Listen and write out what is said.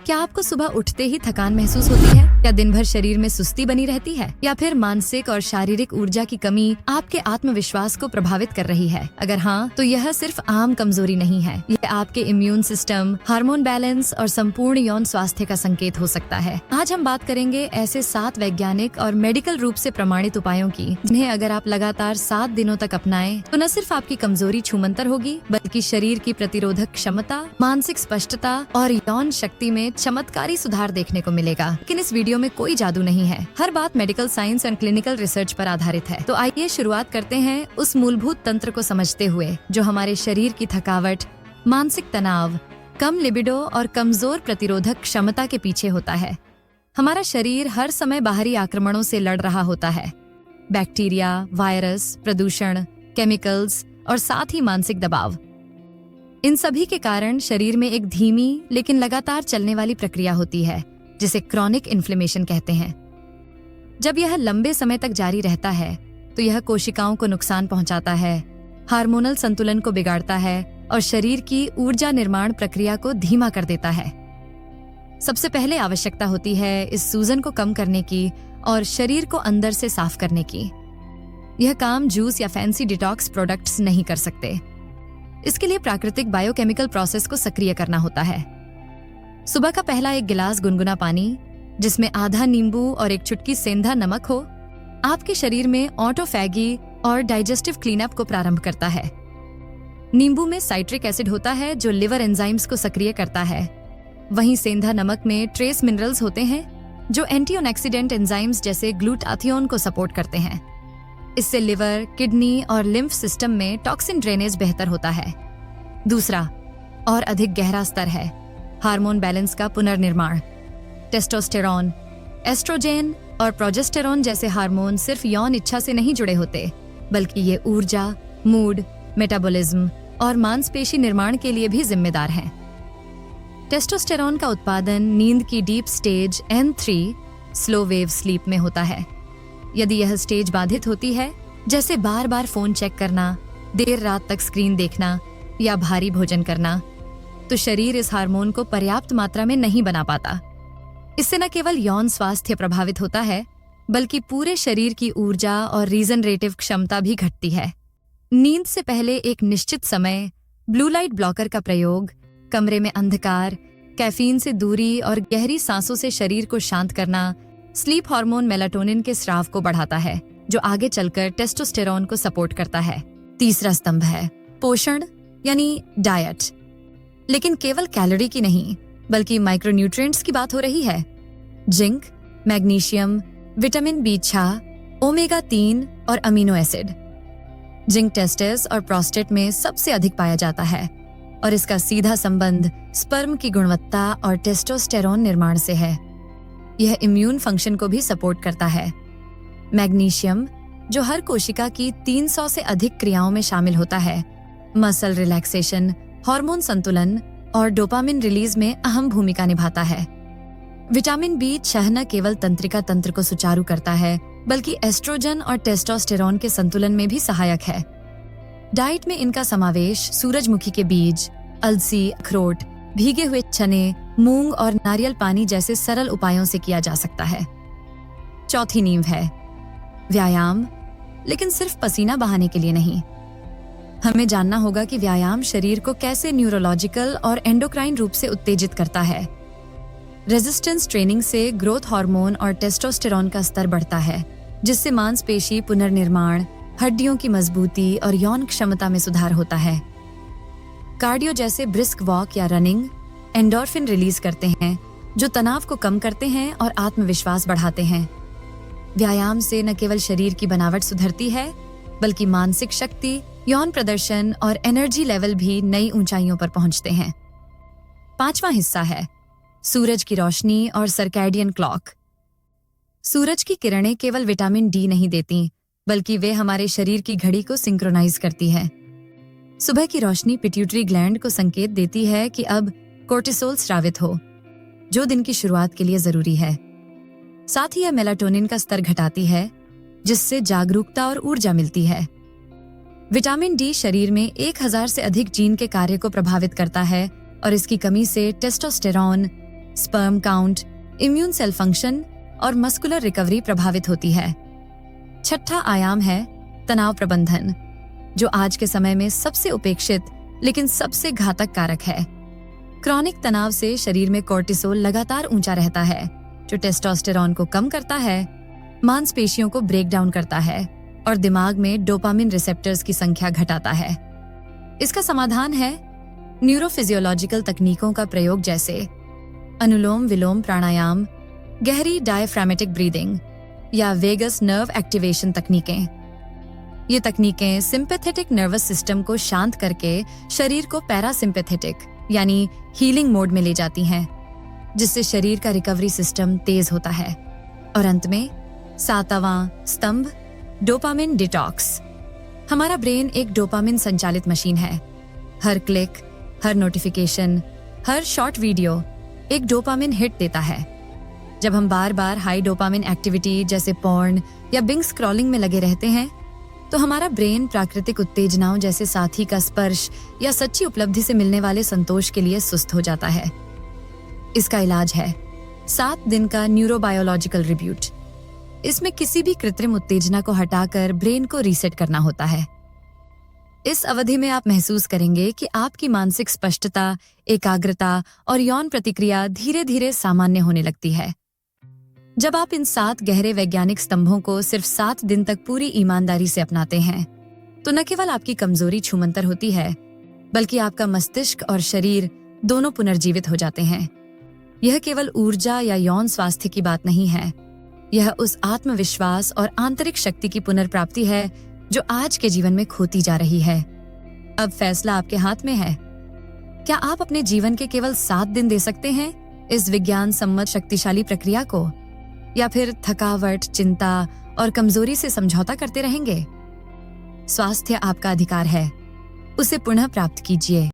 क्या आपको सुबह उठते ही थकान महसूस होती है? क्या दिन भर शरीर में सुस्ती बनी रहती है? या फिर मानसिक और शारीरिक ऊर्जा की कमी आपके आत्मविश्वास को प्रभावित कर रही है? अगर हाँ, तो यह सिर्फ आम कमजोरी नहीं है। यह आपके इम्यून सिस्टम, हार्मोन बैलेंस और संपूर्ण यौन स्वास्थ्य का संकेत हो सकता है। आज हम बात करेंगे ऐसे 7 वैज्ञानिक और मेडिकल रूप से प्रमाणित उपायों की, जिन्हें अगर आप लगातार 7 दिनों तक अपनाएं, तो न सिर्फ आपकी कमजोरी छूमंतर होगी, बल्कि शरीर की प्रतिरोधक क्षमता, मानसिक स्पष्टता और यौन शक्ति में चमत्कारी सुधार देखने को मिलेगा। लेकिन इस वीडियो में कोई जादू नहीं है। हर बात मेडिकल साइंस और क्लिनिकल रिसर्च पर आधारित है। तो आइए शुरुआत करते हैं उस मूलभूत तंत्र को समझते हुए जो हमारे शरीर की थकावट, मानसिक तनाव, कम लिबिडो और कमजोर प्रतिरोधक क्षमता के पीछे होता है। हमारा शरीर हर समय बाहरी आक्रमणों से लड़ रहा होता है। बैक्टीरिया, वायरस, प्रदूषण, केमिकल्स और साथ ही मानसिक दबाव। इन सभी के कारण शरीर में एक धीमी लेकिन लगातार चलने वाली प्रक्रिया होती है, जिसे क्रॉनिक इन्फ्लेमेशन कहते हैं। जब यह लंबे समय तक जारी रहता है तो यह कोशिकाओं को नुकसान पहुंचाता है, हार्मोनल संतुलन को बिगाड़ता है और शरीर की ऊर्जा निर्माण प्रक्रिया को धीमा कर देता है। सबसे पहले आवश्यकता होती है इस सूजन को कम करने की और शरीर को अंदर से साफ करने की। यह काम जूस या फैंसी डिटॉक्स प्रोडक्ट्स नहीं कर सकते। इसके लिए प्राकृतिक बायोकेमिकल प्रोसेस को सक्रिय करना होता है। सुबह का पहला एक गिलास गुनगुना पानी, जिसमें आधा नींबू और एक चुटकी सेंधा नमक हो, आपके शरीर में ऑटोफैगी और डाइजेस्टिव क्लीनअप को प्रारंभ करता है। नींबू में साइट्रिक एसिड होता है जो लिवर एंजाइम्स को सक्रिय करता है। वहीं सेंधा नमक में ट्रेस मिनरल्स होते हैं जो एंटीऑक्सीडेंट एंजाइम्स जैसे ग्लूटाथियोन को सपोर्ट करते हैं। इससे लिवर, किडनी और लिम्फ सिस्टम में टॉक्सिन ड्रेनेज बेहतर होता है। दूसरा और अधिक गहरा स्तर है हार्मोन बैलेंस का पुनर्निर्माण। टेस्टोस्टेरॉन, एस्ट्रोजेन और प्रोजेस्टेरॉन जैसे हार्मोन सिर्फ यौन इच्छा से नहीं जुड़े होते, बल्कि ये ऊर्जा, मूड, मेटाबॉलिज्म और मांसपेशी निर्माण के लिए भी जिम्मेदार हैं। टेस्टोस्टेरॉन का उत्पादन नींद की deep stage N3 slow wave sleep में होता है। यदि यह स्टेज बाधित होती है, जैसे बार बार फोन चेक करना, देर रात तक स्क्रीन देखना या भारी भोजन करना, तो शरीर इस हार्मोन को पर्याप्त मात्रा में नहीं बना पाता। इससे न केवल यौन स्वास्थ्य प्रभावित होता है, बल्कि पूरे शरीर की ऊर्जा और रीजनरेटिव क्षमता भी घटती है। नींद से पहले एक निश्चित समय ब्लू लाइट ब्लॉकर का प्रयोग, कमरे में अंधकार, कैफीन से दूरी और गहरी सांसों से शरीर को शांत करना स्लीप हार्मोन मेलाटोनिन के स्राव को बढ़ाता है, जो आगे चलकर टेस्टोस्टेरॉन को सपोर्ट करता है। तीसरा स्तंभ है पोषण यानी डाइट। लेकिन केवल कैलोरी की नहीं, बल्कि माइक्रोन्यूट्रिएंट्स की बात हो रही है। Zinc, magnesium, vitamin B6, omega 3 और अमीनो एसिड। जिंक टेस्टिस और प्रोस्टेट में सबसे अधिक पाया जाता है और इसका सीधा संबंध स्पर्म की गुणवत्ता और टेस्टोस्टेरॉन निर्माण से है। यह इम्यून फंक्शन को भी सपोर्ट करता है। मैग्नीशियम, जो हर कोशिका की 300 से अधिक क्रियाओं में शामिल होता है, मसल रिलैक्सेशन, हार्मोन संतुलन और डोपामिन रिलीज में अहम भूमिका निभाता है। विटामिन B6 न केवल तंत्रिका तंत्र को सुचारू करता है, बल्कि एस्ट्रोजन और टेस्टोस्टेरॉन के संतुलन में भी सहायक है। डाइट में इनका समावेश सूरजमुखी के बीज, अलसी, अखरोट, भीगे हुए चने, मूंग और नारियल पानी जैसे सरल उपायों से किया जा सकता है। चौथी नींव है व्यायाम, लेकिन सिर्फ पसीना बहाने के लिए नहीं। हमें जानना होगा कि व्यायाम शरीर को कैसे न्यूरोलॉजिकल और एंडोक्राइन रूप से उत्तेजित करता है। रेजिस्टेंस ट्रेनिंग से ग्रोथ हार्मोन और टेस्टोस्टेरॉन का स्तर बढ़ता है, जिससे मांसपेशी पुनर्निर्माण, हड्डियों की मजबूती और यौन क्षमता में सुधार होता है। कार्डियो जैसे ब्रिस्क वॉक या रनिंग एंडोर्फिन रिलीज करते हैं, जो तनाव को कम करते हैं और आत्मविश्वास बढ़ाते हैं। व्यायाम से न केवल शरीर की बनावट सुधरती है, बल्कि मानसिक शक्ति, यौन प्रदर्शन और एनर्जी लेवल भी नई ऊंचाइयों पर पहुंचते हैं। पांचवा हिस्सा है सूरज की रोशनी और सर्कैडियन क्लॉक। सूरज की किरणें केवल विटामिन D नहीं देती, बल्कि वे हमारे शरीर की घड़ी को सिंक्रोनाइज करती है। सुबह की रोशनी पिट्यूटरी ग्लैंड को संकेत देती है कि अब कोर्टिसोल स्रावित हो, जो दिन की शुरुआत के लिए जरूरी है। साथ ही यह मेलाटोनिन का स्तर घटाती है, जिससे जागरूकता और ऊर्जा मिलती है। विटामिन D शरीर में 1000 से अधिक जीन के कार्य को प्रभावित करता है और इसकी कमी से testosterone, sperm count, immune cell function और मस्कुलर रिकवरी प्रभावित होती है। छठा आयाम है तनाव प्रबंधन, जो आज के समय में सबसे उपेक्षित लेकिन सबसे घातक कारक है। क्रॉनिक तनाव से शरीर में कोर्टिसोल लगातार ऊंचा रहता है, जो टेस्टोस्टेरोन को कम करता है, मांसपेशियों को ब्रेक डाउन करता है और दिमाग में डोपामिन रिसेप्टर्स की संख्या घटाता है। इसका समाधान है न्यूरोफिजियोलॉजिकल तकनीकों का प्रयोग, जैसे अनुलोम विलोम प्राणायाम, गहरी डायफ्रामेटिक ब्रीदिंग या वेगस नर्व एक्टिवेशन तकनीकें। ये तकनीकें सिंपैथेटिक नर्वस सिस्टम को शांत करके शरीर को पैरासिम्पैथेटिक यानी हीलिंग मोड में ले जाती हैं, जिससे शरीर का रिकवरी सिस्टम तेज होता है। और अंत में 7वां स्तंभ, डोपामिन डिटॉक्स। हमारा ब्रेन एक डोपामिन संचालित मशीन है। हर क्लिक, हर नोटिफिकेशन, हर शॉर्ट वीडियो एक डोपामिन हिट देता है। जब हम बार बार हाई डोपामिन एक्टिविटी जैसे पॉर्न या बिंग स्क्रॉलिंग में लगे रहते हैं, तो हमारा ब्रेन प्राकृतिक उत्तेजनाओं जैसे साथी का स्पर्श या सच्ची उपलब्धि से मिलने वाले संतोष के लिए सुस्त हो जाता है। इसका इलाज है 7 दिन का न्यूरोबायोलॉजिकल रिब्यूट। इसमें किसी भी कृत्रिम उत्तेजना को हटाकर ब्रेन को रीसेट करना होता है। इस अवधि में आप महसूस करेंगे कि आपकी मानसिक स्पष्टता, एकाग्रता और यौन प्रतिक्रिया धीरे धीरे सामान्य होने लगती है। जब आप इन 7 गहरे वैज्ञानिक स्तंभों को सिर्फ 7 दिन तक पूरी ईमानदारी से अपनाते हैं, तो न केवल आपकी कमजोरी छूमंतर होती है, बल्कि आपका मस्तिष्क और शरीर दोनों पुनर्जीवित हो जाते हैं। यह केवल ऊर्जा या यौन स्वास्थ्य की बात नहीं है, यह उस आत्मविश्वास और आंतरिक शक्ति की पुनर्प्राप्ति है जो आज के जीवन में खोती जा रही है। अब फैसला आपके हाथ में है। क्या आप अपने जीवन के केवल 7 दिन दे सकते हैं इस विज्ञान सम्मत शक्तिशाली प्रक्रिया को, या फिर थकावट, चिंता और कमजोरी से समझौता करते रहेंगे? स्वास्थ्य आपका अधिकार है, उसे पुनः प्राप्त कीजिए।